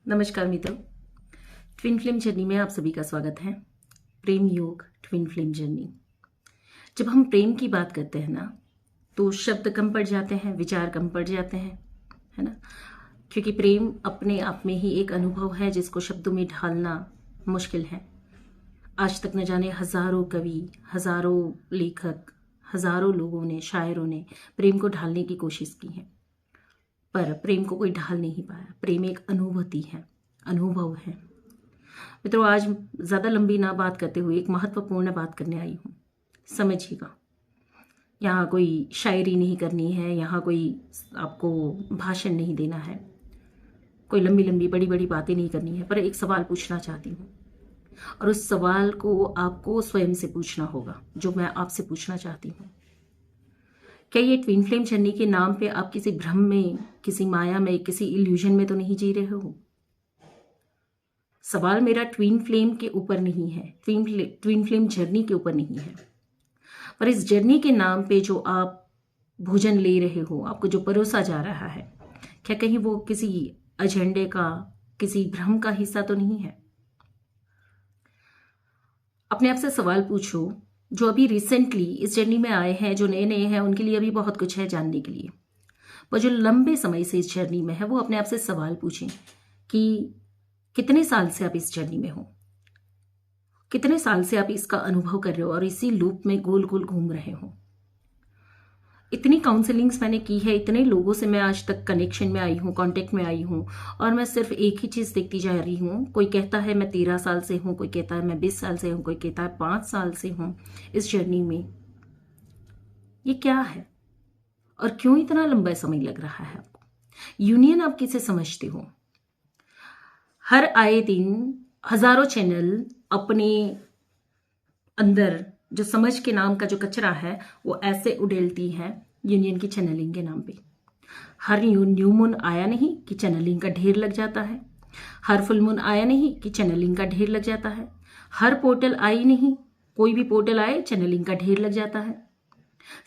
नमस्कार मित्रों, twin flame journey में आप सभी का स्वागत है। प्रेम योग ट्विन फ्लेम जर्नी। जब हम प्रेम की बात करते हैं ना, तो शब्द कम पड़ जाते हैं, विचार कम पड़ जाते हैं, है ना। क्योंकि प्रेम अपने आप में ही एक अनुभव है जिसको शब्दों में ढालना मुश्किल है। आज तक न जाने हजारों कवि, हजारों लेखक, हजारों लोगों ने, शायरों ने प्रेम को ढालने की कोशिश की है, पर प्रेम को कोई ढाल नहीं पाया। प्रेम एक अनुभूति है, अनुभव है। मित्रों, आज ज़्यादा लंबी ना बात करते हुए एक महत्वपूर्ण बात करने आई हूँ, समझिएगा। यहाँ कोई शायरी नहीं करनी है, यहाँ कोई आपको भाषण नहीं देना है, कोई लंबी लंबी बड़ी बड़ी बातें नहीं करनी है, पर एक सवाल पूछना चाहती हूँ और उस सवाल को आपको स्वयं से पूछना होगा, जो मैं आपसे पूछना चाहती हूँ। क्या ये ट्विन फ्लेम जर्नी के नाम पे आप किसी भ्रम में, किसी माया में, किसी इल्यूजन में तो नहीं जी रहे हो? सवाल मेरा ट्विन फ्लेम के ऊपर नहीं है, ट्विन फ्लेम जर्नी के ऊपर नहीं है, पर इस जर्नी के नाम पे जो आप भोजन ले रहे हो, आपको जो परोसा जा रहा है, क्या कहीं वो किसी एजेंडे का, किसी भ्रम का हिस्सा तो नहीं है? अपने आप से सवाल पूछो। जो अभी रिसेंटली इस जर्नी में आए हैं, जो नए नए हैं, उनके लिए अभी बहुत कुछ है जानने के लिए। पर जो लंबे समय से इस जर्नी में है, वो अपने आप से सवाल पूछें कि कितने साल से आप इस जर्नी में हो, कितने साल से आप इसका अनुभव कर रहे हो और इसी लूप में गोल गोल घूम रहे हो। इतनी काउंसलिंग्स मैंने की है, इतने लोगों से मैं आज तक कनेक्शन में आई हूँ, कांटेक्ट में आई हूँ, और मैं सिर्फ एक ही चीज देखती जा रही हूँ। कोई कहता है मैं 13 साल से हूँ, कोई कहता है मैं 20 साल से हूँ, कोई कहता है 5 साल से हूँ इस जर्नी में। ये क्या है और क्यों इतना लंबा समय लग रहा है आपको? यूनियन आप किसे समझते हो? हर आए दिन हजारों चैनल अपने अंदर जो समझ के नाम का जो कचरा है वो ऐसे उड़ेलती है यूनियन की चैनलिंग के नाम पे। हर न्यू मून आया नहीं कि चैनलिंग का ढेर लग जाता है, हर फुल मून आया नहीं कि चैनलिंग का ढेर लग जाता है, हर पोर्टल आई नहीं, कोई भी पोर्टल आए चैनलिंग का ढेर लग जाता है।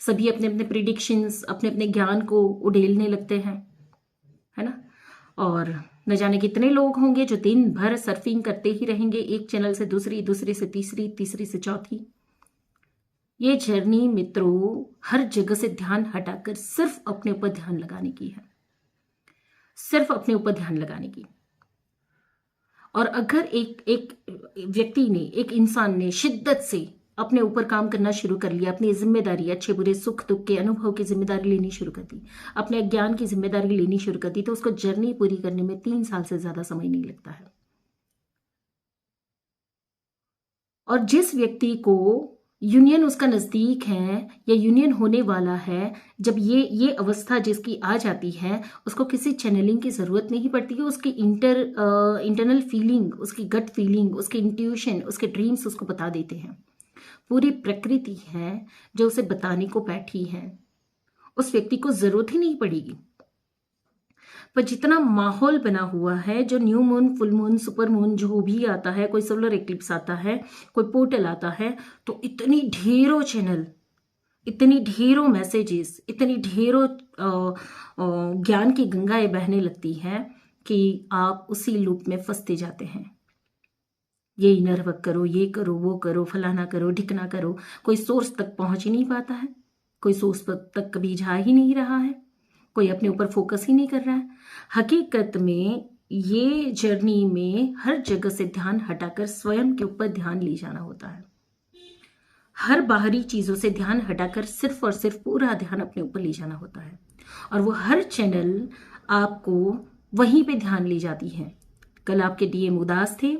सभी अपने अपने प्रिडिक्शंस, अपने अपने ज्ञान को उड़ेलने लगते हैं, है ना। और न जाने कितने लोग होंगे जो दिन भर सर्फिंग करते ही रहेंगे, एक चैनल से दूसरी, दूसरी से तीसरी, तीसरी से चौथी। ये जर्नी मित्रों हर जगह से ध्यान हटाकर सिर्फ अपने ऊपर ध्यान लगाने की है, सिर्फ अपने ऊपर ध्यान लगाने की। और अगर एक एक व्यक्ति ने, एक इंसान ने शिद्दत से अपने ऊपर काम करना शुरू कर लिया, अपनी जिम्मेदारी, अच्छे बुरे सुख दुख के अनुभव की जिम्मेदारी लेनी शुरू कर दी, अपने ज्ञान की जिम्मेदारी लेनी शुरू कर दी, तो उसको जर्नी पूरी करने में 3 साल से ज्यादा समय नहीं लगता है। और जिस व्यक्ति को यूनियन उसका नजदीक है या यूनियन होने वाला है, जब ये अवस्था जिसकी आ जाती है, उसको किसी चैनलिंग की जरूरत नहीं पड़ती है। उसकी इंटरनल फीलिंग, उसकी गट फीलिंग, उसके इंट्यूशन, उसके ड्रीम्स उसको बता देते हैं। पूरी प्रकृति है जो उसे बताने को बैठी है, उस व्यक्ति को जरूरत ही नहीं पड़ेगी। पर जितना माहौल बना हुआ है, जो new moon, full moon, super moon जो भी आता है, कोई सोलर एक्लिप्स आता है, कोई पोर्टल आता है, तो इतनी ढेरों चैनल, इतनी ढेरों मैसेजेस, इतनी ढेरों ज्ञान की गंगाएं बहने लगती हैं कि आप उसी लूप में फंसते जाते हैं। ये इनर वर्क करो, ये करो, वो करो, फलाना करो, ढिकना करो, कोई सोर्स तक पहुंच ही नहीं पाता है, कोई सोर्स तक कभी जा ही नहीं रहा है, कोई अपने ऊपर फोकस ही नहीं कर रहा है। हकीकत में ये जर्नी में हर जगह से ध्यान हटाकर स्वयं के ऊपर ध्यान ले जाना होता है। हर बाहरी चीजों से ध्यान हटाकर सिर्फ और सिर्फ पूरा ध्यान अपने ऊपर ले जाना होता है, और वो हर चैनल आपको वहीं पे ध्यान ले जाती है। कल आपके डीएम उदास थे,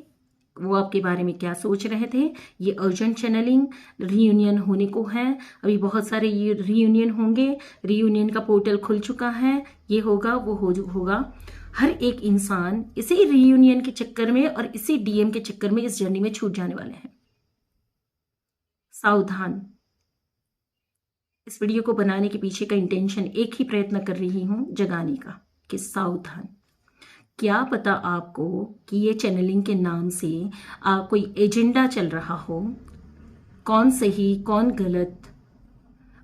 वो आपके बारे में क्या सोच रहे थे, ये अर्जेंट चैनलिंग रीयूनियन होने को है, अभी बहुत सारे ये रीयूनियन होंगे, रीयूनियन का पोर्टल खुल चुका है, ये होगा, वो होगा। हर एक इंसान इसी रीयूनियन के चक्कर में और इसी डीएम के चक्कर में इस जर्नी में छूट जाने वाले हैं। सावधान। इस वीडियो को बनाने के पीछे का इंटेंशन एक ही प्रयत्न कर रही हूं, जगाने का, कि सावधान। क्या पता आपको कि ये चैनलिंग के नाम से कोई एजेंडा चल रहा हो, कौन सही कौन गलत,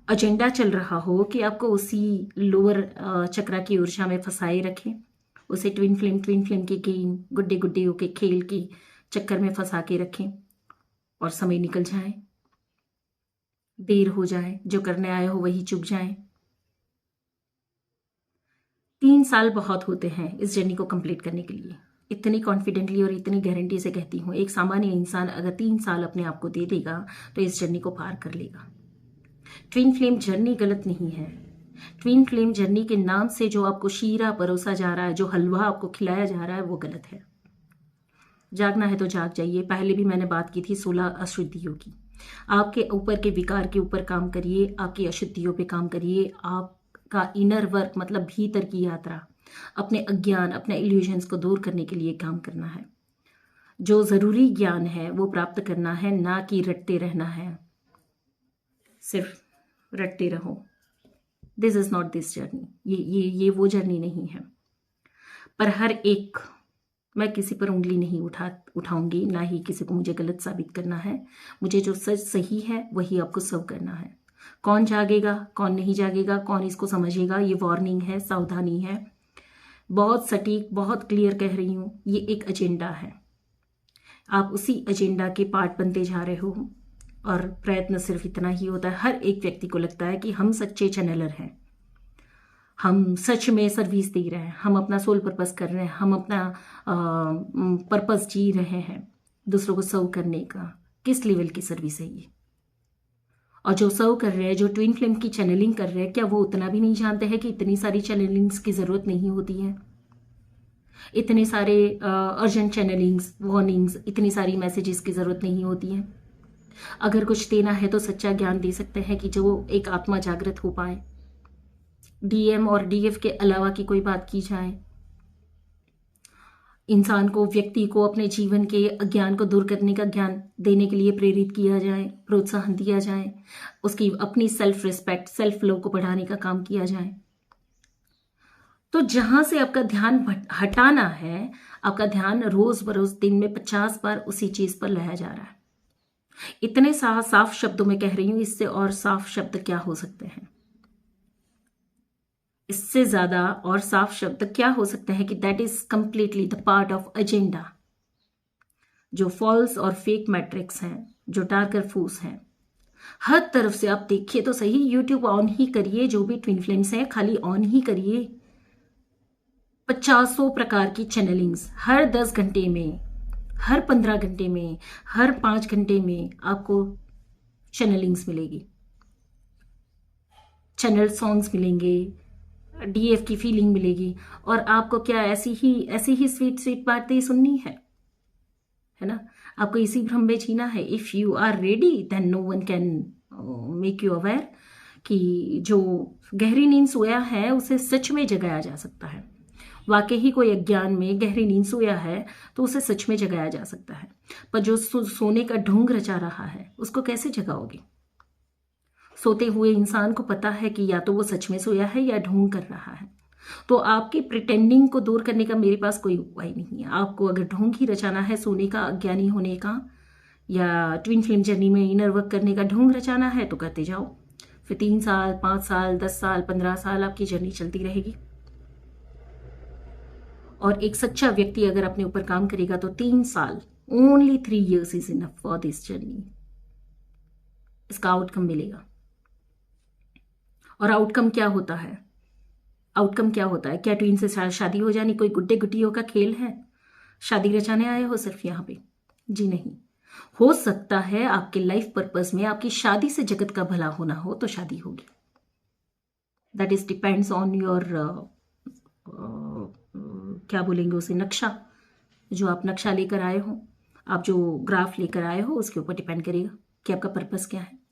एजेंडा चल रहा हो कि आपको उसी लोअर चक्रा की ऊर्जा में फंसाए रखें, उसे ट्विन फ्लेम के गेम, गुड्डे गुड्डियों के खेल की चक्कर में फंसा के रखें और समय निकल जाए, देर हो जाए, जो करने आए हो वही चुक जाए। 3 साल बहुत होते हैं इस जर्नी को कंप्लीट करने के लिए। इतनी कॉन्फिडेंटली और इतनी गारंटी से कहती हूँ, एक सामान्य इंसान अगर 3 साल अपने आप को दे देगा तो इस जर्नी को पार कर लेगा। ट्विन फ्लेम जर्नी गलत नहीं है। ट्विन फ्लेम जर्नी के नाम से जो आपको शीरा परोसा जा रहा है, जो हलवा आपको खिलाया जा रहा है, वो गलत है। जागना है तो जाग जाइए। पहले भी मैंने बात की थी 16 अशुद्धियों की। आपके ऊपर के विकार के ऊपर काम करिए, आपकी अशुद्धियों पे काम करिए। आपका इनर वर्क मतलब भीतर की यात्रा, अपने अज्ञान, अपने इल्यूजन्स को दूर करने के लिए काम करना है। जो ज़रूरी ज्ञान है वो प्राप्त करना है, ना कि रटते रहना है। सिर्फ रटते रहो, this is not this journey. ये वो जर्नी नहीं है। पर हर एक, मैं किसी पर उंगली नहीं उठाऊंगी, ना ही किसी को मुझे गलत साबित करना है। मुझे जो सच सही है वही आपको सर्व करना है। कौन जागेगा, कौन नहीं जागेगा, कौन इसको समझेगा, ये वार्निंग है, सावधानी है। बहुत सटीक, बहुत क्लियर कह रही हूँ, ये एक एजेंडा है। आप उसी एजेंडा के पार्ट बनते जा रहे हो और प्रयत्न सिर्फ इतना ही होता है। हर एक व्यक्ति को लगता है कि हम सच्चे चैनलर हैं, हम सच में सर्विस दे रहे हैं, हम अपना सोल पर्पस कर रहे हैं, हम अपना पर्पस जी रहे हैं दूसरों को सर्व करने का। किस लेवल की सर्विस है ये? और जो सर्व कर रहे हैं, जो ट्विन फ्लेम की चैनलिंग कर रहे हैं, क्या वो उतना भी नहीं जानते हैं कि इतनी सारी चैनलिंग्स की ज़रूरत नहीं होती है? इतने सारे अर्जेंट चैनलिंग्स, वार्निंग्स, इतनी सारी मैसेजेस की ज़रूरत नहीं होती है। अगर कुछ देना है तो सच्चा ज्ञान दे सकते हैं कि जो एक आत्मा जागृत हो पाए। डीएम और डीएफ के अलावा की कोई बात की जाए, इंसान को, व्यक्ति को अपने जीवन के अज्ञान को दूर करने का ज्ञान देने के लिए प्रेरित किया जाए, प्रोत्साहन दिया जाए, उसकी अपनी सेल्फ रिस्पेक्ट, सेल्फ लव को बढ़ाने का काम किया जाए। तो जहां से आपका ध्यान हटाना है, आपका ध्यान रोज बरोज दिन में 50 बार उसी चीज पर लाया जा रहा है। इतने साफ शब्दों में कह रही हूं, इससे और साफ शब्द क्या हो सकते हैं? इससे ज्यादा और साफ शब्द क्या हो सकते हैं कि that is completely the part of agenda. जो फॉल्स और फेक मैट्रिक्स हैं, जो डार्कर फोर्स हैं, हर तरफ से आप देखिए तो सही। यूट्यूब ऑन ही करिए, जो भी ट्विन फ्लेम्स हैं खाली ऑन ही करिए। 50 प्रकार की चैनलिंग्स हर 10 घंटे में, हर 15 घंटे में, हर 5 घंटे में आपको चैनलिंग्स मिलेगी, चैनल सॉन्ग्स मिलेंगे, डीएफ की फीलिंग मिलेगी। और आपको क्या ऐसी ही स्वीट बातें सुननी है ना? आपको इसी भ्रम में जीना है। If you are ready then no one can make you aware कि जो गहरी नींद सोया है उसे सच में जगाया जा सकता है। वाकई ही कोई अज्ञान में गहरी नींद सोया है तो उसे सच में जगाया जा सकता है। पर जो सोने का ढोंग रचा रहा है उसको कैसे जगाओगे? सोते हुए इंसान को पता है कि या तो वो सच में सोया है या ढोंग कर रहा है। तो आपकी प्रिटेंडिंग को दूर करने का मेरे पास कोई उपाय नहीं है। आपको अगर ढोंग ही रचाना है, सोने का, अज्ञानी होने का, या ट्विन फ्लेम जर्नी में इनर वर्क करने का ढोंग रचाना है तो करते जाओ। फिर 3 साल, 5 साल, 10 साल, 15 साल आपकी जर्नी चलती रहेगी। और एक सच्चा व्यक्ति अगर अपने ऊपर काम करेगा तो 3 साल, only 3 years is enough for this journey. इसका आउटकम मिलेगा। और आउटकम क्या होता है? आउटकम क्या होता है? क्या ट्विन से शादी हो जानी कोई गुड्डे गुड्डियों का खेल है? शादी रचाने आए हो सिर्फ यहाँ पे? जी नहीं। हो सकता है आपके लाइफ पर्पस में आपकी शादी से जगत का भला होना हो तो शादी होगी। That is depends on your क्या बोलेंगे उसे, नक्शा। जो आप नक्शा लेकर आए हो, आप जो ग्राफ लेकर आए हो, उसके ऊपर डिपेंड करेगा कि आपका पर्पस क्या है।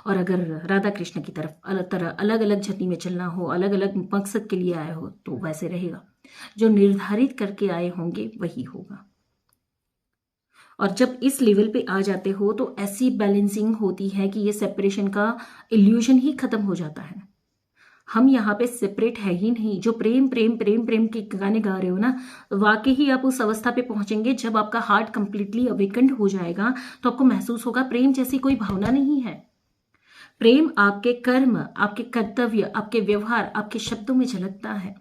और अगर राधा कृष्ण की तरफ अलग अलग जर्नी में चलना हो, अलग अलग मकसद के लिए आए हो तो वैसे रहेगा। जो निर्धारित करके आए होंगे वही होगा। और जब इस लेवल पे आ जाते हो तो ऐसी बैलेंसिंग होती है कि ये सेपरेशन का इल्यूजन ही खत्म हो जाता है। हम यहाँ पे सेपरेट है ही नहीं। जो प्रेम प्रेम प्रेम प्रेम के गाने गा रहे हो ना, वाकई ही आप उस अवस्था पे पहुंचेंगे जब आपका हार्ट कंप्लीटली अवेकेंड हो जाएगा तो आपको महसूस होगा प्रेम जैसी कोई भावना नहीं है। प्रेम आपके कर्म, आपके कर्तव्य, आपके व्यवहार, आपके शब्दों में झलकता है।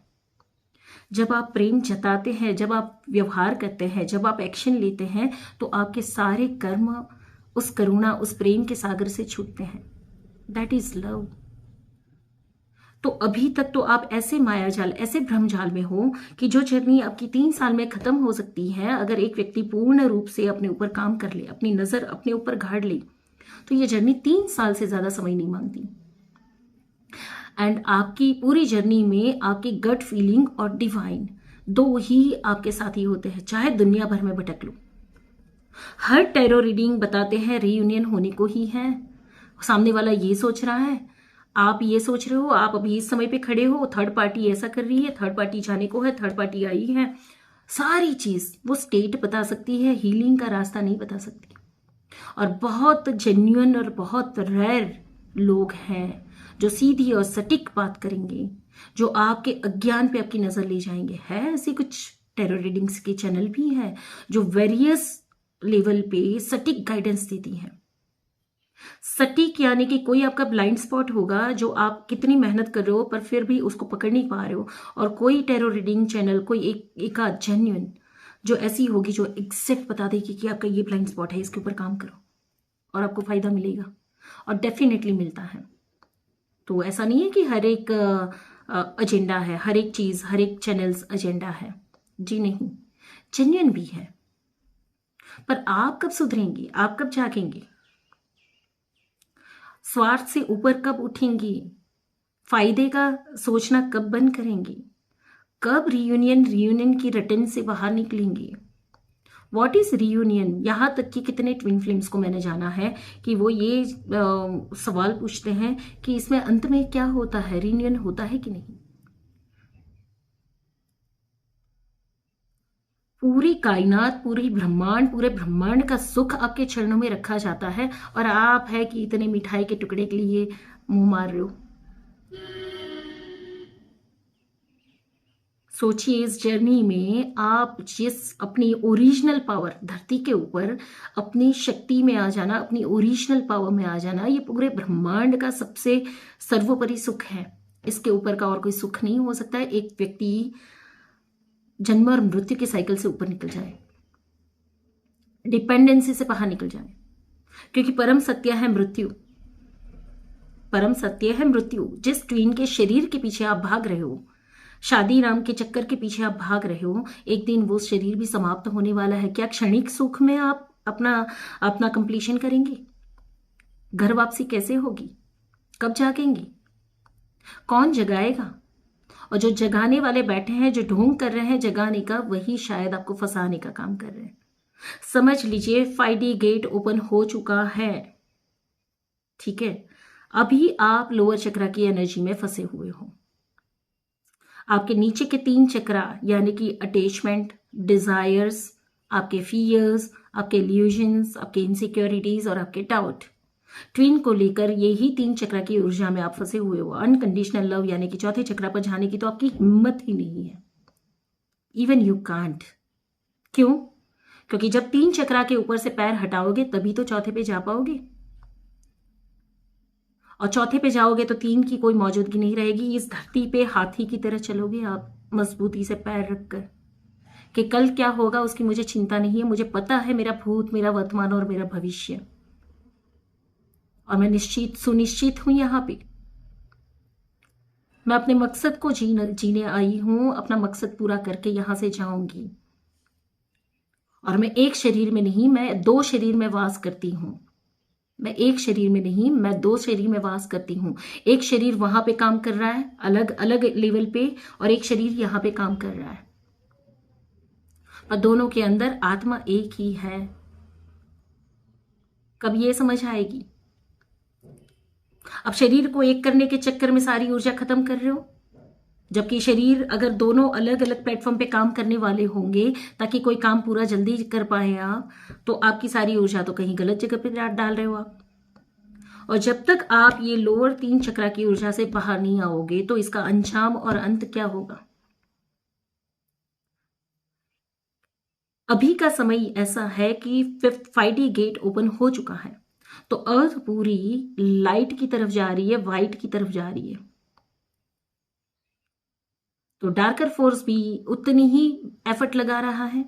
जब आप प्रेम जताते हैं, जब आप व्यवहार करते हैं, जब आप एक्शन लेते हैं, तो आपके सारे कर्म उस करुणा, उस प्रेम के सागर से छूटते हैं। That is love. तो अभी तक तो आप ऐसे मायाजाल, ऐसे भ्रमजाल में हो कि जो जर्नी आपकी 3 साल में खत्म हो सकती है, अगर एक व्यक्ति पूर्ण रूप से अपने ऊपर काम कर ले, अपनी नजर अपने ऊपर गाड़ ले, तो ये जर्नी 3 साल से ज्यादा समय नहीं मांगती। एंड आपकी पूरी जर्नी में आपकी गट फीलिंग और डिवाइन दो ही आपके साथी होते हैं, चाहे दुनिया भर में भटक लो। हर टैरो रीडिंग बताते हैं रीयूनियन होने को ही है। सामने वाला ये सोच रहा है, आप ये सोच रहे हो, आप अभी इस समय पे खड़े हो, थर्ड पार्टी ऐसा कर रही है, थर्ड पार्टी जाने को है, थर्ड पार्टी आई है। सारी चीज वो स्टेट बता सकती है, हीलिंग का रास्ता नहीं बता सकती। और बहुत जेन्युइन और बहुत रेयर लोग हैं जो सीधी और सटीक बात करेंगे, जो आपके अज्ञान पे आपकी नजर ले जाएंगे। है ऐसी कुछ टैरो रीडिंग्स के चैनल भी है जो वेरियस लेवल पे सटीक गाइडेंस देती हैं। सटीक यानी कि कोई आपका ब्लाइंड स्पॉट होगा जो आप कितनी मेहनत कर रहे हो पर फिर भी उसको पकड़ नहीं पा रहे हो, और कोई टैरो रीडिंग चैनल कोई एक आध जेन्युइन जो ऐसी होगी जो एग्जैक्ट बता देगी कि आपका ये ब्लाइंड स्पॉट है, इसके ऊपर काम करो और आपको फायदा मिलेगा, और डेफिनेटली मिलता है। तो ऐसा नहीं है कि हर एक एजेंडा है, हर एक चीज, हर एक चैनल्स एजेंडा है, जी नहीं, जेन्युइन भी है। पर आप कब सुधरेंगे, आप कब जागेंगे, स्वार्थ से ऊपर कब उठेंगी, फायदे का सोचना कब बंद करेंगी, कब रीयूनियन की रटन से बाहर निकलेंगी। What is reunion? यहां तक कि कितने ट्विन फ्लेम्स को मैंने जाना है कि वो ये सवाल पूछते हैं कि इसमें अंत में क्या होता है, रीयूनियन होता है कि नहीं। पूरी कायनात, पूरी ब्रह्मांड, पूरे ब्रह्मांड का सुख आपके चरणों में रखा जाता है, और आप है कि इतने मिठाई के टुकड़े के लिए मुंह मार रहे हो। सोचिए इस जर्नी में आप जिस अपनी ओरिजिनल पावर, धरती के ऊपर अपनी शक्ति में आ जाना, अपनी ओरिजिनल पावर में आ जाना, ये पूरे ब्रह्मांड का सबसे सर्वोपरि सुख है। इसके ऊपर का और कोई सुख नहीं हो सकता है। एक व्यक्ति जन्म और मृत्यु के साइकिल से ऊपर निकल जाए, डिपेंडेंसी से बाहर निकल जाए, क्योंकि परम सत्य है मृत्यु। परम सत्य है मृत्यु। जिस ट्वीन के शरीर के पीछे आप भाग रहे हो, शादी नाम के चक्कर के पीछे आप भाग रहे हो, एक दिन वो शरीर भी समाप्त होने वाला है। क्या क्षणिक सुख में आप अपना अपना कंप्लीशन करेंगे? घर वापसी कैसे होगी? कब जागेंगी? कौन जगाएगा? और जो जगाने वाले बैठे हैं, जो ढोंग कर रहे हैं जगाने का, वही शायद आपको फंसाने का काम कर रहे हैं। समझ लीजिए 5D गेट ओपन हो चुका है, ठीक है। अभी आप लोअर चक्रा की एनर्जी में फंसे हुए हो। आपके नीचे के 3 चक्रा यानी कि अटैचमेंट, डिजायर्स, आपके फियर्स, आपके इल्यूजन्स, आपके इनसिक्योरिटीज और आपके डाउट, ट्विन को लेकर यही 3 चक्रा की ऊर्जा में आप फंसे हुए हो। अनकंडीशनल लव यानी कि चौथे चक्रा पर जाने की तो आपकी हिम्मत ही नहीं है। Even you can't. क्यों? क्योंकि जब 3 चक्रा के ऊपर से पैर हटाओगे तभी तो चौथे पे जा पाओगे, और चौथे पे जाओगे तो 3 की कोई मौजूदगी नहीं रहेगी। इस धरती पे हाथी की तरह चलोगे आप, मजबूती से पैर रखकर, कि कल क्या होगा उसकी मुझे चिंता नहीं है, मुझे पता है मेरा भूत, मेरा वर्तमान और मेरा भविष्य, और मैं निश्चित सुनिश्चित हूं यहां पे। मैं अपने मकसद को जीने आई हूं, अपना मकसद पूरा करके यहां से जाऊंगी। और मैं एक शरीर में नहीं, मैं 2 शरीर में वास करती हूं। मैं एक शरीर में नहीं, मैं 2 शरीर में वास करती हूँ। एक शरीर वहां पे काम कर रहा है अलग अलग लेवल पे, और एक शरीर यहाँ पे काम कर रहा है, और दोनों के अंदर आत्मा एक ही है। कब ये समझ आएगी? अब शरीर को एक करने के चक्कर में सारी ऊर्जा खत्म कर रहे हो, जबकि शरीर अगर दोनों अलग अलग प्लेटफॉर्म पे काम करने वाले होंगे ताकि कोई काम पूरा जल्दी कर पाए आप, तो आपकी सारी ऊर्जा तो कहीं गलत जगह पे डाल रहे हो आप। और जब तक आप ये लोअर 3 चक्रा की ऊर्जा से बाहर नहीं आओगे तो इसका अंजाम और अंत क्या होगा? अभी का समय ऐसा है कि 5D गेट ओपन हो चुका है, तो अर्थ पूरी लाइट की तरफ जा रही है, वाइट की तरफ जा रही है। तो डार्कर फोर्स भी उतनी ही एफर्ट लगा रहा है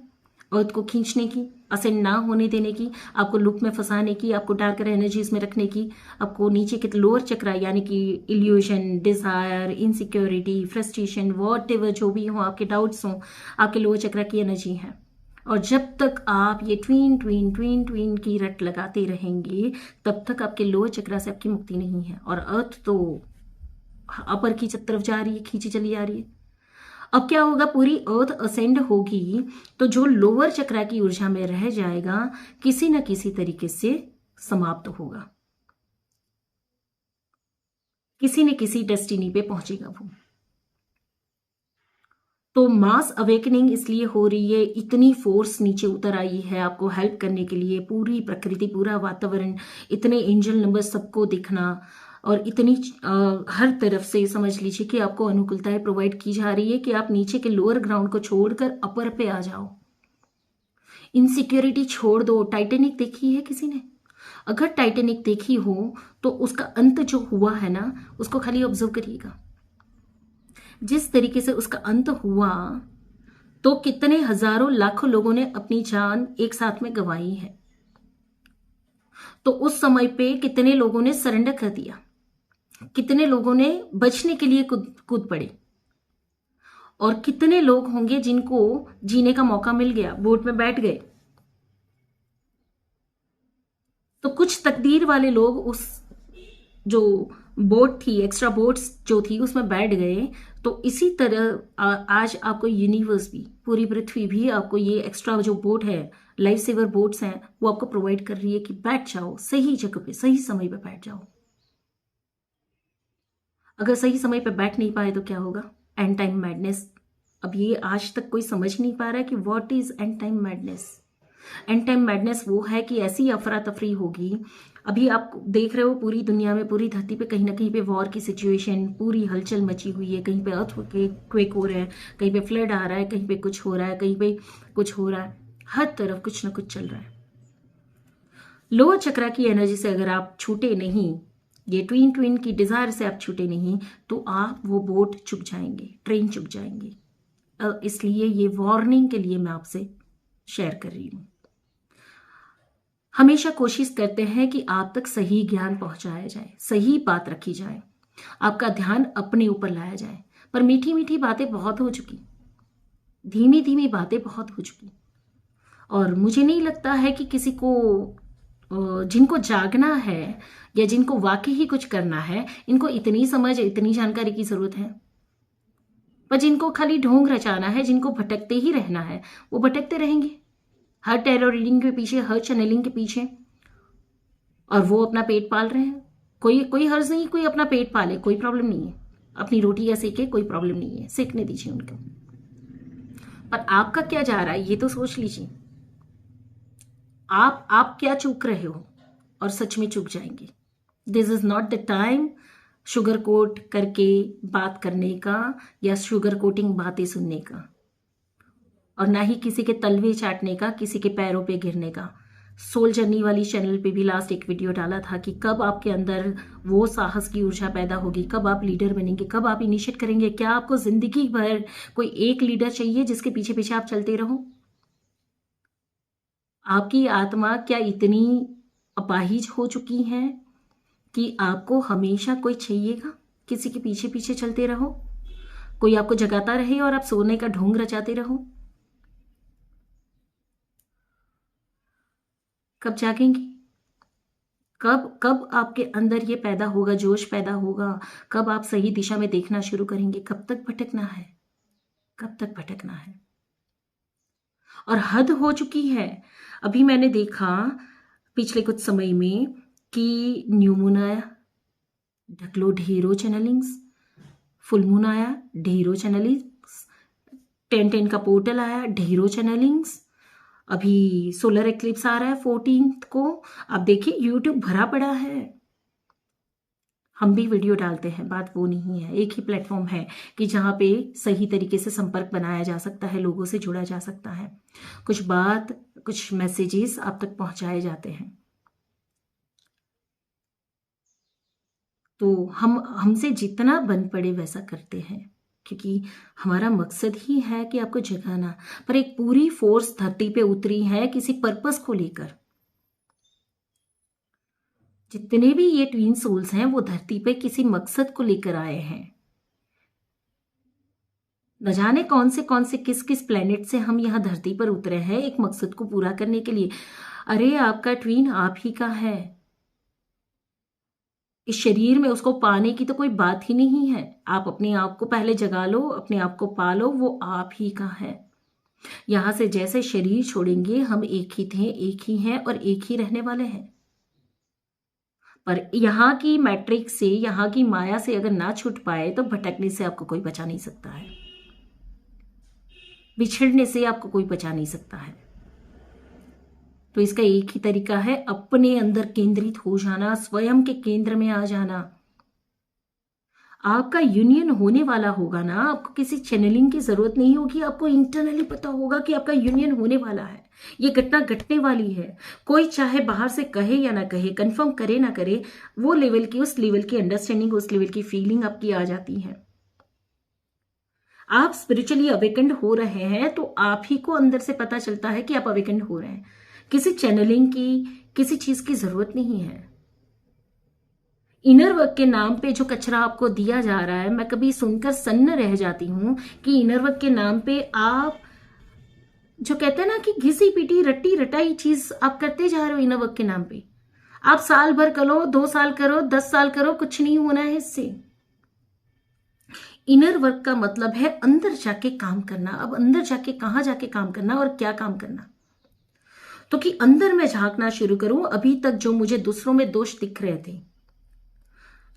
अर्थ को खींचने की, असेंड ना होने देने की, आपको लूप में फंसाने की, आपको डार्कर एनर्जीज में रखने की, आपको नीचे के लोअर चक्रा यानी कि illusion, desire, insecurity, frustration, whatever जो भी हो, आपके डाउट्स हो, आपके लोअर चक्रा की एनर्जी है। और जब तक आप ये ट्वीन ट्वीन ट्वीन ट्वीन की रट लगाते रहेंगे तब तक आपके लोअर चक्रा से आपकी मुक्ति नहीं है। और अर्थ तो अपर की तरफ जा रही है, खींची चली जा रही है। अब क्या होगा, पूरी अर्थ असेंड होगी तो जो लोअर चक्रा की ऊर्जा में रह जाएगा किसी न किसी तरीके से समाप्त होगा, किसी न किसी डेस्टिनी पे पहुंचेगा वो। तो मास अवेकनिंग इसलिए हो रही है, इतनी फोर्स नीचे उतर आई है आपको हेल्प करने के लिए, पूरी प्रकृति, पूरा वातावरण, इतने एंजल नंबर सबको दिखना, और इतनी हर तरफ से समझ लीजिए कि आपको अनुकूलताएं प्रोवाइड की जा रही है कि आप नीचे के लोअर ग्राउंड को छोड़कर अपर पे आ जाओ। इनसिक्योरिटी छोड़ दो। टाइटेनिक देखी है किसी ने? अगर टाइटेनिक देखी हो तो उसका अंत जो हुआ है ना, उसको खाली ऑब्जर्व करिएगा। जिस तरीके से उसका अंत हुआ तो कितने हजारों लाखों लोगों ने अपनी जान एक साथ में गंवाई है। तो उस समय पे कितने लोगों ने सरेंडर कर दिया, कितने लोगों ने बचने के लिए कूद पड़े, और कितने लोग होंगे जिनको जीने का मौका मिल गया, बोट में बैठ गए। तो कुछ तकदीर वाले लोग उस जो बोट थी, एक्स्ट्रा बोट्स जो थी, उसमें बैठ गए। तो इसी तरह आज आपको यूनिवर्स भी, पूरी पृथ्वी भी आपको ये एक्स्ट्रा जो बोट है, लाइफ सेवर बोट्स हैं, वो आपको प्रोवाइड कर रही है कि बैठ जाओ सही जगह पे, सही समय पे बैठ जाओ। अगर सही समय पे बैठ नहीं पाए तो क्या होगा? And time madness. अब ये आज तक कोई समझ नहीं पा रहा है कि what is and time madness. And time madness वो है कि ऐसी अफरा तफरी होगी। अभी आप देख रहे हो पूरी दुनिया में, पूरी धरती पे कहीं ना कहीं पे वॉर की सिचुएशन, पूरी हलचल मची हुई है। कहीं पे अर्थक्वेक हो रहा है, कहीं पे फ्लड आ रहा है, कहीं पे कुछ हो रहा है, कहीं पे कुछ हो रहा है, हर तरफ कुछ ना कुछ चल रहा है। लोअर चक्रा की एनर्जी से अगर आप छूटे नहीं, ये ट्विन ट्विन की डिजायर से आप छूटे नहीं, तो आप वो बोट चुक जाएंगे, ट्रेन चुक जाएंगे। इसलिए ये वार्निंग के लिए मैं आपसे शेयर कर रही हूं। हमेशा कोशिश करते हैं कि आप तक सही ज्ञान पहुंचाया जाए, सही बात रखी जाए, आपका ध्यान अपने ऊपर लाया जाए। पर मीठी मीठी बातें बहुत हो चुकी, धीमी धीमी बातें बहुत हो चुकी, और मुझे नहीं लगता है कि किसी को, जिनको जागना है या जिनको वाकई ही कुछ करना है, इनको इतनी समझ, इतनी जानकारी की जरूरत है। पर जिनको खाली ढोंग रचाना है, जिनको भटकते ही रहना है, वो भटकते रहेंगे हर टैरो रीडिंग के पीछे, हर चैनलिंग के पीछे, और वो अपना पेट पाल रहे हैं। कोई हर्ज नहीं, कोई अपना पेट पाले, कोई प्रॉब्लम नहीं है। अपनी रोटी या सेके, कोई प्रॉब्लम नहीं है, सेकने दीजिए उनको। पर आपका क्या जा रहा है ये तो सोच लीजिए। आप क्या चूक रहे हो, और सच में चूक जाएंगे। This is not the time sugar coat करके बात करने का या शुगर कोटिंग बातें सुनने का, और ना ही किसी के तलवे चाटने का, किसी के पैरों पे गिरने का। सोल जर्नी वाली चैनल पे भी लास्ट एक वीडियो डाला था कि कब आपके अंदर वो साहस की ऊर्जा पैदा होगी, कब आप लीडर बनेंगे, कब आप इनिशिएट करेंगे। क्या आपको जिंदगी भर कोई एक लीडर चाहिए जिसके पीछे पीछे आप चलते रहो? आपकी आत्मा क्या इतनी अपाहिज हो चुकी है कि आपको हमेशा कोई चाहिएगा, किसी के पीछे पीछे चलते रहो, कोई आपको जगाता रहे और आप सोने का ढोंग रचाते रहो? कब जागेंगी? कब कब आपके अंदर ये पैदा होगा, जोश पैदा होगा? कब आप सही दिशा में देखना शुरू करेंगे? कब तक भटकना है? कब तक भटकना है? और हद हो चुकी है। अभी मैंने देखा पिछले कुछ समय में कि न्यू मून आया, ढकलो ढेरों चैनलिंग्स, फुल मून आया, ढेरों चैनलिंग्स, 10-10 का पोर्टल आया, ढेरों चैनलिंग्स। अभी सोलर एक्लिप्स आ रहा है 14 को। आप देखिए यूट्यूब भरा पड़ा है। हम भी वीडियो डालते हैं, बात वो नहीं है। एक ही प्लेटफॉर्म है कि जहाँ पे सही तरीके से संपर्क बनाया जा सकता है, लोगों से जुड़ा जा सकता है, कुछ बात, कुछ मैसेजेस आप तक पहुंचाए जाते हैं। तो हम हमसे जितना बन पड़े वैसा करते हैं, क्योंकि हमारा मकसद ही है कि आपको जगाना। पर एक पूरी फोर्स धरती पे उतरी है किसी पर्पस को लेकर। जितने भी ये ट्विन सोल्स हैं वो धरती पे किसी मकसद को लेकर आए हैं। न जाने कौन से किस किस प्लेनेट से हम यहाँ धरती पर उतरे हैं एक मकसद को पूरा करने के लिए। अरे आपका ट्वीन आप ही का है। इस शरीर में उसको पाने की तो कोई बात ही नहीं है। आप अपने आप को पहले जगा लो, अपने आप को पालो, वो आप ही का है। यहां से जैसे शरीर छोड़ेंगे हम एक ही थे, एक ही हैं और एक ही रहने वाले हैं। पर यहाँ की मैट्रिक्स से, यहाँ की माया से अगर ना छूट पाए तो भटकने से आपको कोई बचा नहीं सकता है, बिछड़ने से आपको कोई बचा नहीं सकता है। तो इसका एक ही तरीका है, अपने अंदर केंद्रित हो जाना, स्वयं के केंद्र में आ जाना। आपका यूनियन होने वाला होगा ना, आपको किसी चैनलिंग की जरूरत नहीं होगी। आपको इंटरनली पता होगा कि आपका यूनियन होने वाला है, ये घटना घटने वाली है। कोई चाहे बाहर से कहे या ना कहे, कंफर्म करे ना करे, वो लेवल की, उस लेवल की अंडरस्टैंडिंग, उस लेवल की फीलिंग आपकी आ जाती है। आप स्पिरिचुअली अवेकेंड हो रहे हैं तो आप ही को अंदर से पता चलता है कि आप अवेकेंड हो रहे हैं। किसी चैनलिंग की, किसी चीज की जरूरत नहीं है। इनर वर्क के नाम पे जो कचरा आपको दिया जा रहा है, मैं कभी सुनकर सन्न रह जाती हूं कि इनर वर्क के नाम पे आप जो कहते हैं ना कि घिसी पिटी रट्टी रटाई चीज आप करते जा रहे हो। इनर वर्क के नाम पे आप साल भर करो, 2 साल करो, 10 साल करो, कुछ नहीं होना है इससे। इनर वर्क का मतलब है अंदर जाके काम करना। अब अंदर जाके कहां जाके काम करना और क्या काम करना, तो कि अंदर मैं झांकना शुरू करूं। अभी तक जो मुझे दूसरों में दोष दिख रहे थे,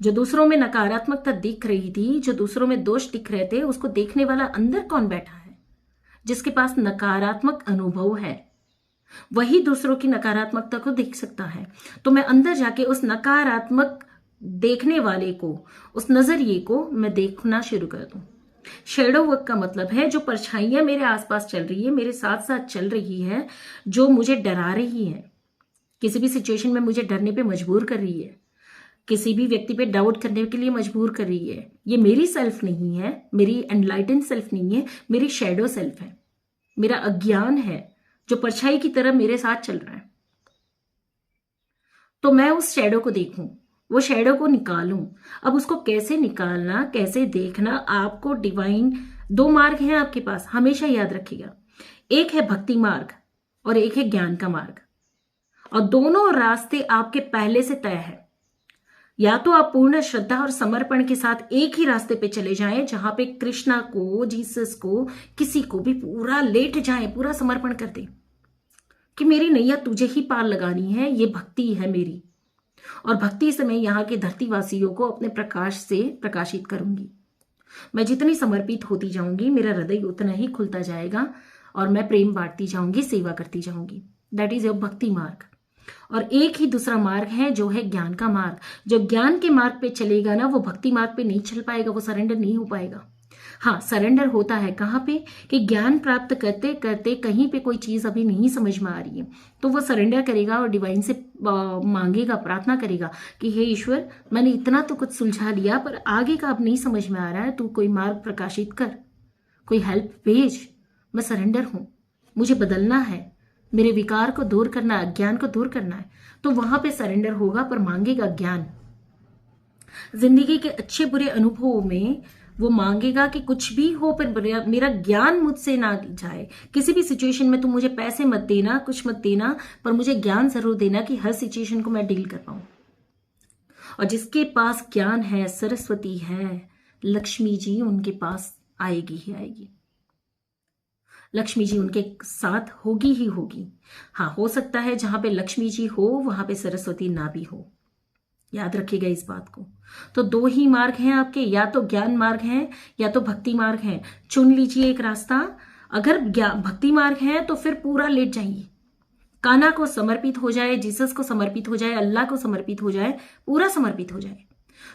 जो दूसरों में नकारात्मकता दिख रही थी, जो दूसरों में दोष दिख रहे थे, उसको देखने वाला अंदर कौन बैठा है? जिसके पास नकारात्मक अनुभव है वही दूसरों की नकारात्मकता को देख सकता है। तो मैं अंदर जाके उस नकारात्मक देखने वाले को, उस नजरिए को मैं देखना शुरू कर दूं। शेडो वर्क का मतलब है जो परछाइयां मेरे आसपास चल रही है, मेरे साथ साथ चल रही है, जो मुझे डरा रही है, किसी भी सिचुएशन में मुझे डरने पे मजबूर कर रही है, किसी भी व्यक्ति पे डाउट करने के लिए मजबूर कर रही है। ये मेरी सेल्फ नहीं है, मेरी एनलाइटन सेल्फ नहीं है, मेरी शेडो सेल्फ है, मेरा अज्ञान है जो परछाई की तरह मेरे साथ चल रहा है। तो मैं उस शेडो को देखूं, वो शेडो को निकालूं। अब उसको कैसे निकालना, कैसे देखना, आपको डिवाइन 2 मार्ग हैं आपके पास, हमेशा याद रखिएगा। एक है भक्ति मार्ग और एक है ज्ञान का मार्ग, और दोनों रास्ते आपके पहले से तय है। या तो आप पूर्ण श्रद्धा और समर्पण के साथ एक ही रास्ते पे चले जाएं, जहां पे कृष्णा को, जीसस को, किसी को भी पूरा लेट जाएं, पूरा समर्पण कर दें कि मेरी नैया तुझे ही पार लगानी है, ये भक्ति है मेरी। और भक्ति से मैं यहाँ के धरतीवासियों को अपने प्रकाश से प्रकाशित करूंगी। मैं जितनी समर्पित होती जाऊंगी, मेरा हृदय उतना ही खुलता जाएगा और मैं प्रेम बांटती जाऊंगी, सेवा करती जाऊंगी। दैट इज योर भक्ति मार्ग। और एक ही दूसरा मार्ग है जो है ज्ञान का मार्ग। जो ज्ञान के मार्ग पे चलेगा ना, वो भक्ति मार्ग पे नहीं चल पाएगा, वो सरेंडर नहीं हो पाएगा। हाँ, सरेंडर होता है कहाँ पे कि ज्ञान प्राप्त करते करते कहीं पे कोई चीज अभी नहीं समझ में आ रही है, तो वो सरेंडर करेगा और डिवाइन से मांगेगा, प्रार्थना करेगा कि हे ईश्वर, मैंने इतना तो कुछ सुलझा लिया, पर आगे का अब नहीं समझ में आ रहा है, तू कोई मार्ग प्रकाशित कर, कोई हेल्प भेज। मैं सरेंडर हूं, मुझे बदलना है, मेरे विकार को दूर करना है, अज्ञान को दूर करना है। तो वहां पे सरेंडर होगा, पर मांगेगा ज्ञान। जिंदगी के अच्छे बुरे अनुभवों में वो मांगेगा कि कुछ भी हो पर मेरा ज्ञान मुझसे ना जाए। किसी भी सिचुएशन में तुम मुझे पैसे मत देना, कुछ मत देना, पर मुझे ज्ञान जरूर देना कि हर सिचुएशन को मैं डील कर पाऊं। और जिसके पास ज्ञान है, सरस्वती है, लक्ष्मी जी उनके पास आएगी ही आएगी। लक्ष्मी जी उनके साथ होगी ही होगी। हाँ, हो सकता है जहां पे लक्ष्मी जी हो वहां पे सरस्वती ना भी हो। याद रखिएगा इस बात को। तो 2 ही मार्ग हैं आपके, या तो ज्ञान मार्ग है या तो भक्ति मार्ग है। चुन लीजिए एक रास्ता। अगर भक्ति मार्ग है तो फिर पूरा लेट जाइए, कान्हा को समर्पित हो जाए, जीसस को समर्पित हो जाए, अल्लाह को समर्पित हो जाए, पूरा समर्पित हो जाए।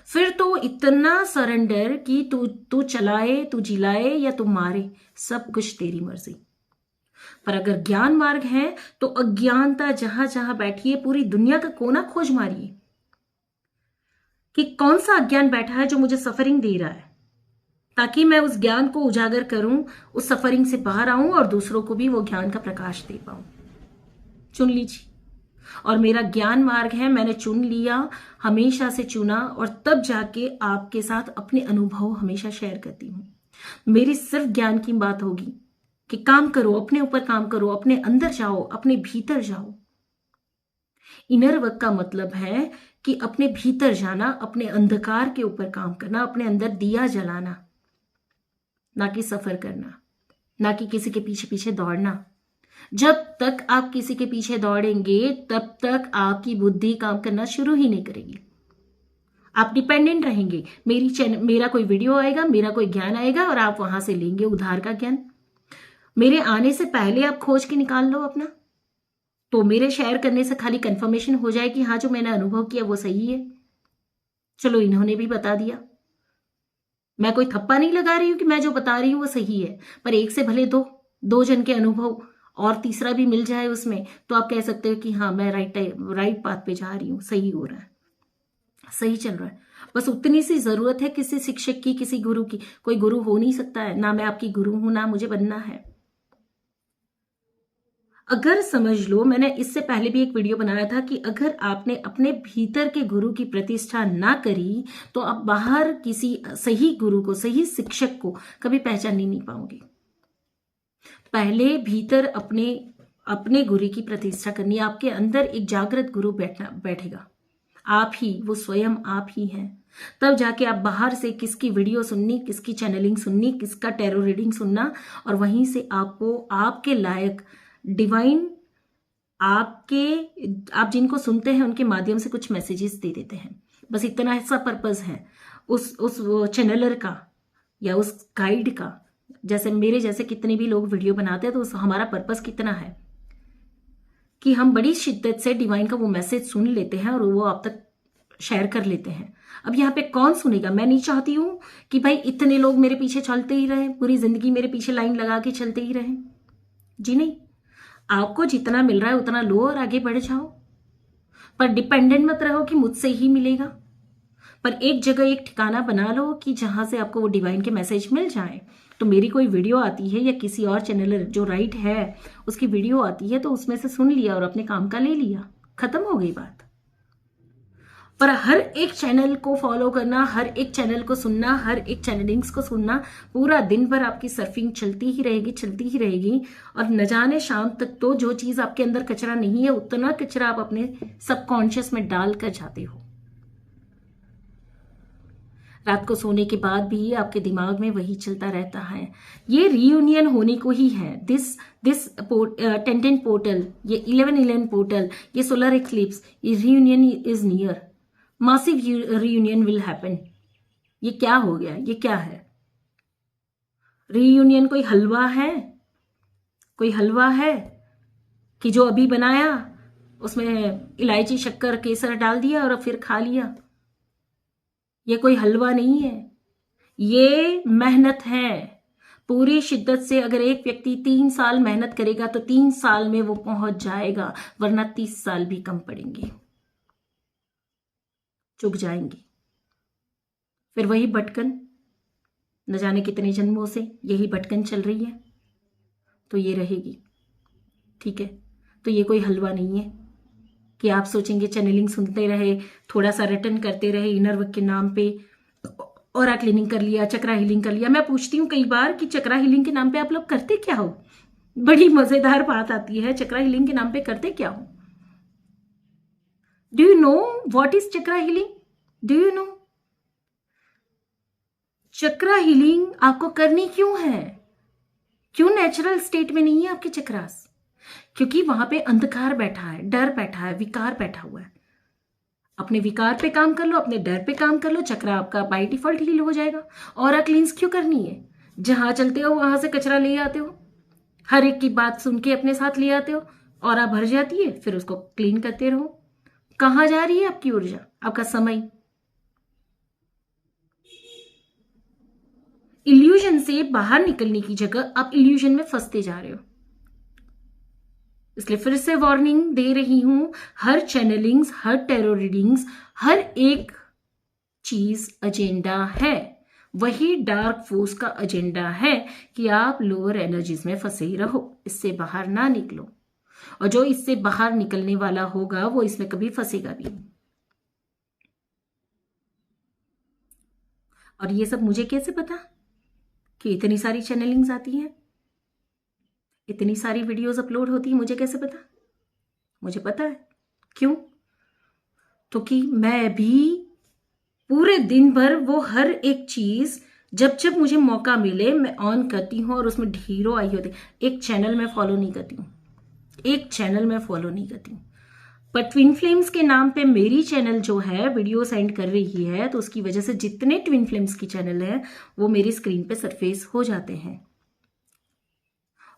फिर तो इतना सरेंडर कि तू चलाए, तू जिलाए या तू मारे, सब कुछ तेरी मर्जी। पर अगर ज्ञान मार्ग है तो अज्ञानता जहां जहां बैठी है, पूरी दुनिया का कोना खोज मारिए कि कौन सा अज्ञान बैठा है जो मुझे सफरिंग दे रहा है, ताकि मैं उस ज्ञान को उजागर करूं, उस सफरिंग से बाहर आऊं और दूसरों को भी वो ज्ञान का प्रकाश दे पाऊं। चुन लीजिए। और मेरा ज्ञान मार्ग है, मैंने चुन लिया, हमेशा से चुना, और तब जाके आपके साथ अपने अनुभव हमेशा शेयर करती हूं। मेरी सिर्फ ज्ञान की बात होगी कि काम करो, अपने ऊपर काम करो, अपने अंदर जाओ, अपने भीतर जाओ। इनर वर्क का मतलब है कि अपने भीतर जाना, अपने अंधकार के ऊपर काम करना, अपने अंदर दिया जलाना, ना कि सफर करना, ना कि किसी के पीछे पीछे दौड़ना। जब तक आप किसी के पीछे दौड़ेंगे तब तक आपकी बुद्धि काम करना शुरू ही नहीं करेगी। आप डिपेंडेंट रहेंगे। मेरा कोई वीडियो आएगा, मेरा कोई ज्ञान आएगा और आप वहां से लेंगे उधार का ज्ञान। मेरे आने से पहले आप खोज के निकाल लो अपना, तो मेरे शेयर करने से खाली कंफर्मेशन हो जाए कि हाँ, जो मैंने अनुभव किया वो सही है। चलो, इन्होंने भी बता दिया। मैं कोई थप्पा नहीं लगा रही हूं कि मैं जो बता रही हूं वो सही है, पर एक से भले दो जन के अनुभव और तीसरा भी मिल जाए उसमें, तो आप कह सकते हो कि हाँ, मैं राइट पाथ पे जा रही हूँ, सही हो रहा है, सही चल रहा है। बस उतनी सी जरूरत है किसी शिक्षक की, किसी गुरु की। कोई गुरु हो नहीं सकता है, ना मैं आपकी गुरु हूं, ना मुझे बनना है। अगर समझ लो, मैंने इससे पहले भी एक वीडियो बनाया था कि अगर आपने अपने भीतर के गुरु की प्रतिष्ठा ना करी तो आप बाहर किसी सही गुरु को, सही शिक्षक को कभी पहचान ही नहीं पाओगे। पहले भीतर अपने गुरु की प्रतिष्ठा करनी है। आपके अंदर एक जागृत गुरु बैठेगा, आप ही, वो स्वयं आप ही हैं। तब जाके आप बाहर से किसकी वीडियो सुननी, किसकी चैनलिंग सुननी, किसका टैरो रीडिंग सुनना, और वहीं से आपको आपके लायक डिवाइन आप जिनको सुनते हैं उनके माध्यम से कुछ मैसेजेस दे देते हैं। बस इतना ऐसा पर्पस है उस चैनलर का या उस गाइड का। जैसे मेरे जैसे कितने भी लोग वीडियो बनाते हैं, तो हमारा पर्पस कितना है कि हम बड़ी शिद्दत से डिवाइन का वो मैसेज सुन लेते हैं और वो आप तक शेयर कर लेते हैं। अब यहाँ पे कौन सुनेगा? मैं नहीं चाहती हूं कि भाई इतने लोग मेरे पीछे चलते ही रहे, पूरी जिंदगी मेरे पीछे लाइन लगा के चलते ही रहे। जी नहीं, आपको जितना मिल रहा है उतना लो और आगे बढ़ जाओ, पर डिपेंडेंट मत रहो कि मुझसे ही मिलेगा। पर एक जगह एक ठिकाना बना लो कि जहां से आपको वो डिवाइन के मैसेज मिल जाए। तो मेरी कोई वीडियो आती है या किसी और चैनल जो राइट है उसकी वीडियो आती है, तो उसमें से सुन लिया और अपने काम का ले लिया, खत्म हो गई बात। पर हर एक चैनल को फॉलो करना, हर एक चैनल को सुनना, हर एक चैनलिंग्स को सुनना, पूरा दिन भर आपकी सर्फिंग चलती ही रहेगी और न जाने शाम तक तो जो चीज आपके अंदर कचरा नहीं है उतना कचरा आप अपने सबकॉन्शियस में डाल कर जाते हो। रात को सोने के बाद भी आपके दिमाग में वही चलता रहता है। ये रीयूनियन होने को ही है। दिस 10-10 पोर्टल, ये 11-11 पोर्टल, ये सोलर एक्लिप्स, ये reunion is near. Massive reunion will happen. ये क्या हो गया? ये क्या है? रीयूनियन कोई हलवा है? कोई हलवा है कि जो अभी बनाया उसमें इलायची, शक्कर, केसर डाल दिया और फिर खा लिया? ये कोई हलवा नहीं है, ये मेहनत है। पूरी शिद्दत से अगर एक व्यक्ति 3 साल मेहनत करेगा तो 3 साल में वो पहुंच जाएगा, वरना 30 साल भी कम पड़ेंगे, चुक जाएंगे। फिर वही भटकन, न जाने कितने जन्मों से यही भटकन चल रही है, तो ये रहेगी। ठीक है, तो ये कोई हलवा नहीं है कि आप सोचेंगे चैनलिंग सुनते रहे, थोड़ा सा रिटर्न करते रहे इनर वर्क के नाम पे, और क्लीनिंग कर लिया, चक्रा हीलिंग कर लिया। मैं पूछती हूँ कई बार कि चक्रा हीलिंग के नाम पे आप लोग करते क्या हो? बड़ी मजेदार बात आती है, चक्रा हीलिंग के नाम पे करते क्या हो? Do you know what is chakra healing? Do you know chakra healing आपको करनी क्यों है? क्यों नेचुरल स्टेट में नहीं है आपके चक्रास? क्योंकि वहां पे अंधकार बैठा है, डर बैठा है, विकार बैठा हुआ है। अपने विकार पे काम कर लो, अपने डर पे काम कर लो, चक्रा आपका बाय डिफॉल्ट हील हो जाएगा। और क्लींस क्यों करनी है? जहां चलते हो वहां से कचरा ले आते हो, हर एक की बात सुन के अपने साथ ले आते हो, और भर जाती है, फिर उसको क्लीन करते रहो। कहां जा रही है आपकी ऊर्जा, आपका समय? इल्यूजन से बाहर निकलने की जगह आप इल्यूजन में फंसते जा रहे हो। इसलिए फिर से वार्निंग दे रही हूं, हर चैनलिंग्स, हर टैरो रीडिंग्स, हर एक चीज एजेंडा है, वही डार्क फोर्स का एजेंडा है कि आप लोअर एनर्जीज में फंसे ही रहो, इससे बाहर ना निकलो। और जो इससे बाहर निकलने वाला होगा वो इसमें कभी फंसेगा भी नहीं। और ये सब मुझे कैसे पता कि इतनी सारी चैनलिंग्स आती हैं, इतनी सारी वीडियोस अपलोड होती है, मुझे कैसे पता? मुझे पता है। क्यों? तो कि मैं भी पूरे दिन भर वो हर एक चीज जब जब मुझे मौका मिले मैं ऑन करती हूँ और उसमें ढेरों आई होती। एक चैनल मैं फॉलो नहीं करती हूँ, एक चैनल मैं फॉलो नहीं करती हूँ, पर ट्विन फ्लेम्स के नाम पे मेरी चैनल जो है वीडियो सेंड कर रही है, तो उसकी वजह से जितने ट्विन फ्लेम्स की चैनल है वो मेरी स्क्रीन पे सरफेस हो जाते हैं।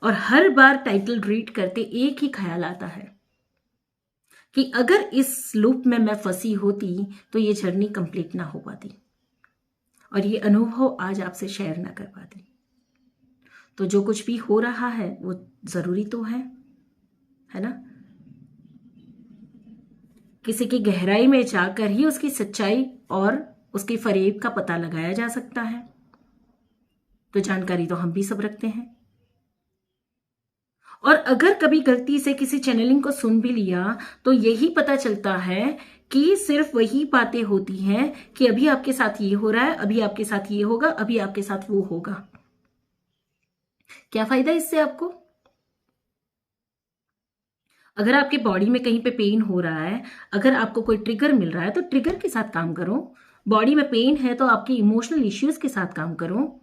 और हर बार टाइटल रीड करते एक ही ख्याल आता है कि अगर इस लूप में मैं फंसी होती तो ये जर्नी कंप्लीट ना हो पाती और ये अनुभव आज आपसे शेयर ना कर पाती। तो जो कुछ भी हो रहा है वो जरूरी तो है ना? किसी की गहराई में जाकर ही उसकी सच्चाई और उसके फरेब का पता लगाया जा सकता है। तो जानकारी तो हम भी सब रखते हैं। और अगर कभी गलती से किसी चैनलिंग को सुन भी लिया तो यही पता चलता है कि सिर्फ वही बातें होती हैं कि अभी आपके साथ ये हो रहा है, अभी आपके साथ ये होगा, अभी आपके साथ वो होगा। क्या फायदा इससे आपको? अगर आपके बॉडी में कहीं पे पेन हो रहा है, अगर आपको कोई ट्रिगर मिल रहा है तो ट्रिगर के साथ काम करो। बॉडी में पेन है तो आपके इमोशनल इश्यूज के साथ काम करो।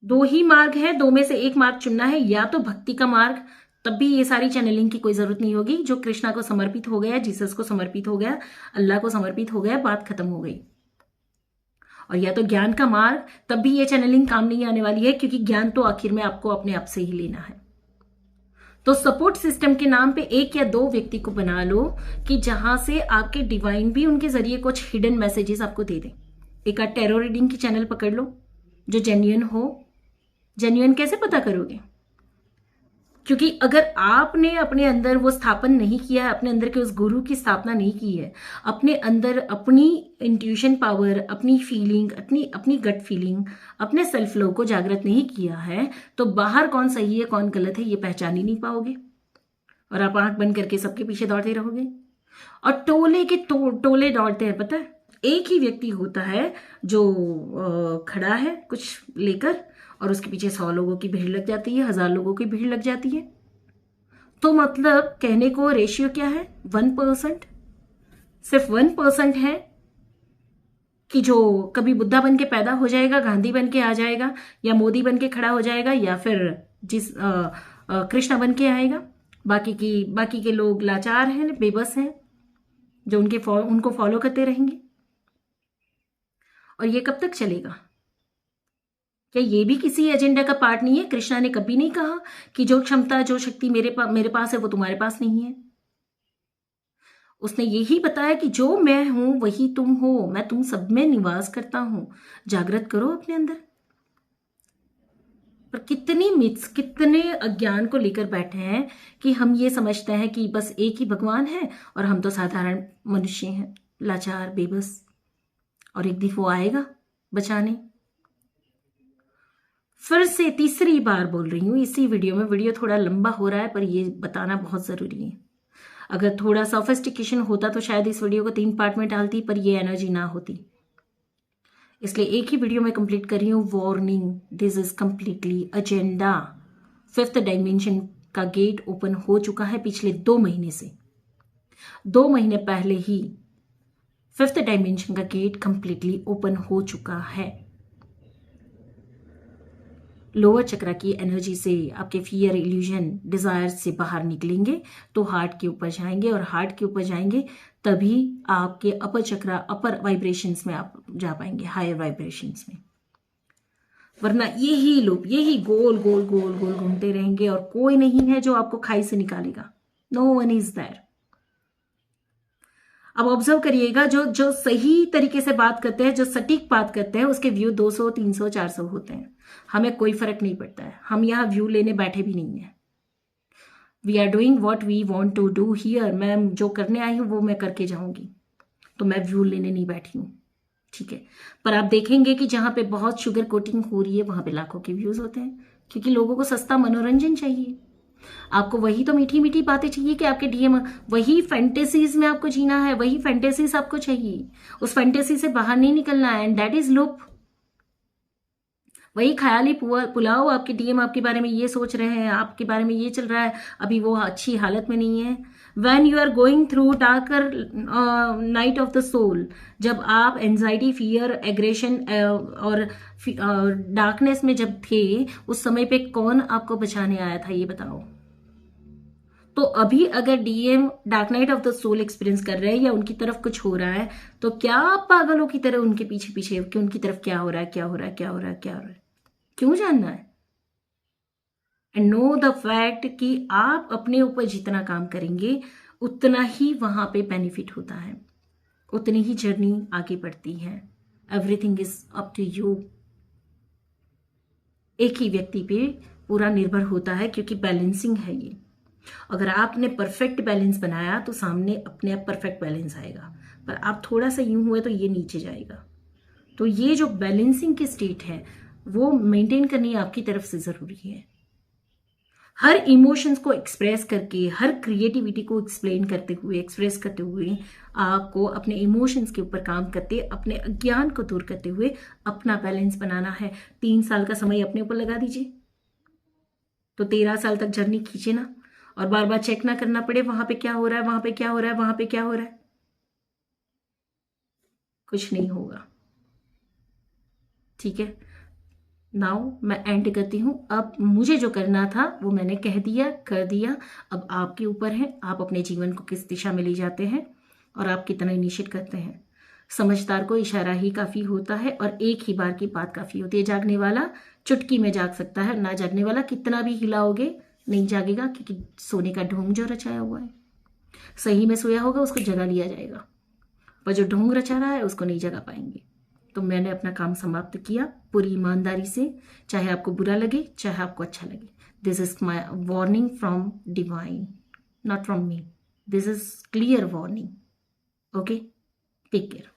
दो ही मार्ग है, दो में से एक मार्ग चुनना है, या तो भक्ति का मार्ग, तब भी ये सारी चैनलिंग की कोई जरूरत नहीं होगी। जो कृष्णा को समर्पित हो गया, जीसस को समर्पित हो गया, अल्लाह को समर्पित हो गया, बात खत्म हो गई। और या तो ज्ञान का मार्ग, तब भी ये चैनलिंग काम नहीं आने वाली है, क्योंकि ज्ञान तो आखिर में आपको अपने आप से ही लेना है। तो सपोर्ट सिस्टम के नाम पे एक या दो व्यक्ति को बना लो कि जहां से आपके डिवाइन भी उनके जरिए कुछ हिडन मैसेजेस आपको दे दें। एक आध टैरो रीडिंग की चैनल पकड़ लो जो जेन्युइन हो। जेन्युइन कैसे पता करोगे? क्योंकि अगर आपने अपने अंदर वो स्थापन नहीं किया है, अपने अंदर के उस गुरु की स्थापना नहीं की है, अपने अंदर अपनी इंट्यूशन पावर, अपनी फीलिंग, अपनी गट फीलिंग, अपने सेल्फ लव को जागृत नहीं किया है, तो बाहर कौन सही है कौन गलत है ये पहचान ही नहीं पाओगे और आप आंख बंद करके सबके पीछे दौड़ते रहोगे। और टोले के टोले दौड़ते हैं, पता है? एक ही व्यक्ति होता है जो खड़ा है कुछ लेकर और उसके पीछे 100 लोगों की भीड़ लग जाती है, 1000 लोगों की भीड़ लग जाती है। तो मतलब कहने को रेशियो क्या है? 1%। सिर्फ 1% है कि जो कभी बुद्धा बन के पैदा हो जाएगा, गांधी बन के आ जाएगा, या मोदी बन के खड़ा हो जाएगा, या फिर कृष्णा बन के आएगा। बाकी के लोग लाचार हैं, बेबस हैं, जो उनको फॉलो करते रहेंगे। और ये कब तक चलेगा? क्या ये भी किसी एजेंडा का पार्ट नहीं है? कृष्णा ने कभी नहीं कहा कि जो क्षमता, जो शक्ति मेरे पास है वो तुम्हारे पास नहीं है। उसने यही बताया कि जो मैं हूं वही तुम हो, मैं तुम सब में निवास करता हूं, जागृत करो अपने अंदर। पर कितनी मिथ्स, कितने अज्ञान को लेकर बैठे हैं कि हम ये समझते हैं कि बस एक ही भगवान है और हम तो साधारण मनुष्य हैं, लाचार, बेबस, और एक दिन वो आएगा बचाने। फिर से तीसरी बार बोल रही हूँ इसी वीडियो में, वीडियो थोड़ा लंबा हो रहा है पर ये बताना बहुत जरूरी है। अगर थोड़ा सोफिस्टिकेशन होता तो शायद इस वीडियो को 3 पार्ट में डालती, पर ये एनर्जी ना होती, इसलिए एक ही वीडियो में कंप्लीट कर रही हूँ। Warning, this is completely agenda. 5th dimension का गेट ओपन हो चुका है पिछले 2 महीने से। 2 महीने पहले ही 5th डायमेंशन का गेट कंप्लीटली ओपन हो चुका है। लोअर चक्रा की एनर्जी से आपके फियर, इल्यूजन, डिजायर से बाहर निकलेंगे तो हार्ट के ऊपर जाएंगे, और हार्ट के ऊपर जाएंगे तभी आपके अपर चक्रा, अपर वाइब्रेशंस में आप जा पाएंगे, हायर वाइब्रेशंस में। वरना यही लूप, यही गोल गोल गोल गोल घूमते रहेंगे और कोई नहीं है जो आपको खाई से निकालेगा। No one is there. अब ऑब्जर्व करिएगा, जो सही तरीके से बात करते हैं, जो सटीक बात करते हैं, उसके व्यू 200, 300, 400 होते हैं। हमें कोई फर्क नहीं पड़ता है, हम यहाँ व्यू लेने बैठे भी नहीं है। We are doing what we want to do here. मैं जो करने आई हूं वो मैं करके जाऊंगी। तो मैं व्यू लेने नहीं बैठी हूँ, ठीक है। पर आप देखेंगे कि जहां पे बहुत शुगर कोटिंग हो रही है वहां पे लाखों के व्यूज होते हैं, क्योंकि लोगों को सस्ता मनोरंजन चाहिए। आपको वही तो मीठी मीठी बातें चाहिए कि आपके डीएम, वही फैंटेसीज में आपको जीना है, वही फैंटेसीज आपको चाहिए, उस फैंटेसी से बाहर नहीं निकलना है, एंड दैट इज लूप। वही ख्याली पुलाव, आपके डीएम आपके बारे में ये सोच रहे हैं, आपके बारे में ये चल रहा है, अभी वो अच्छी हालत में नहीं है। When you are going through darker night of the soul, जब आप एंजाइटी, फियर, एग्रेशन और डार्कनेस में जब थे, उस समय पे कौन आपको बचाने आया था, ये बताओ। तो अभी अगर डीएम dark night of the soul experience कर रहे हैं या उनकी तरफ कुछ हो रहा है, तो क्या आप पागलों की तरह उनके पीछे पीछे कि उनकी तरफ क्या हो रहा है, क्या हो रहा है, क्या हो रहा है, क्या हो रहा है, क्यों जानना है? एंड नो द फैक्ट कि आप अपने ऊपर जितना काम करेंगे उतना ही वहां पे बेनिफिट होता है, उतनी ही जर्नी आगे बढ़ती है। Everything is up to you. एक ही व्यक्ति पे पूरा निर्भर होता है, क्योंकि बैलेंसिंग है ये। अगर आपने परफेक्ट बैलेंस बनाया तो सामने अपने आप परफेक्ट बैलेंस आएगा, पर आप थोड़ा सा यूं हुए तो ये नीचे जाएगा। तो ये जो बैलेंसिंग की स्टेट है वो मेंटेन करनी आपकी तरफ से जरूरी है। हर इमोशंस को एक्सप्रेस करके, हर क्रिएटिविटी को एक्सप्लेन करते हुए, एक्सप्रेस करते हुए, आपको अपने इमोशंस के ऊपर काम करते, अपने अज्ञान को दूर करते हुए अपना बैलेंस बनाना है। 3 साल का समय अपने ऊपर लगा दीजिए, तो 13 साल तक जर्नी खींचे ना, और बार बार चेक ना करना पड़े वहां पे क्या हो रहा है, वहां पे क्या हो रहा है, वहां पे क्या हो रहा है। कुछ नहीं होगा, ठीक है। नाउ मैं एंड करती हूँ। अब मुझे जो करना था वो मैंने कह दिया, कर दिया। अब आपके ऊपर है, आप अपने जीवन को किस दिशा में ले जाते हैं और आप कितना इनिशिएट करते हैं। समझदार को इशारा ही काफी होता है और एक ही बार की बात काफी होती है। जागने वाला चुटकी में जाग सकता है, ना जागने वाला कितना भी हिलाओगे नहीं जागेगा, क्योंकि सोने का ढोंग जो रचाया हुआ है, सही में सोया होगा उसको जगा लिया जाएगा, पर जो ढोंग रचा रहा है उसको नहीं जगा पाएंगे। तो मैंने अपना काम समाप्त किया पूरी ईमानदारी से, चाहे आपको बुरा लगे चाहे आपको अच्छा लगे। This is my warning from divine, not from me. This is clear warning. Okay, take care.